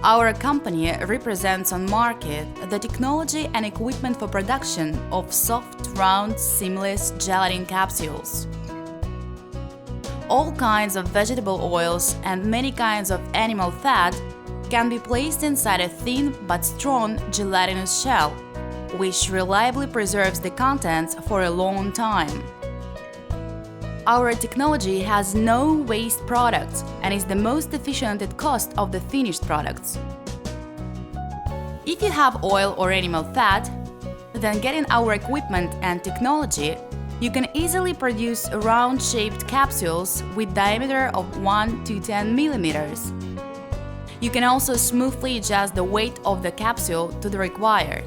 Our company represents on market the technology and equipment for production of soft, round, seamless gelatin capsules. All kinds of vegetable oils and many kinds of animal fat can be placed inside a thin but strong gelatinous shell, which reliably preserves the contents for a long time. Our technology has no waste products and is the most efficient at cost of the finished products. If you have oil or animal fat, then getting our equipment and technology, you can easily produce round-shaped capsules with diameter of 1 to 10 millimeters. You can also smoothly adjust the weight of the capsule to the required.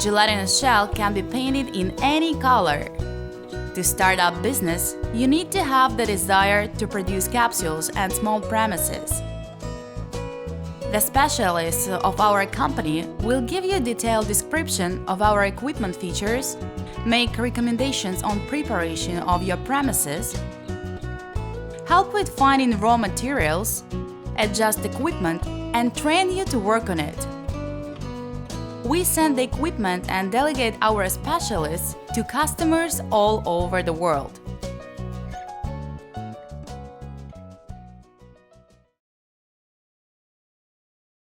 Gelatinous shell can be painted in any color. To start up business, you need to have the desire to produce capsules and small premises. The specialists of our company will give you a detailed description of our equipment features, make recommendations on preparation of your premises, help with finding raw materials, adjust equipment, and train you to work on it. We send the equipment and delegate our specialists to customers all over the world.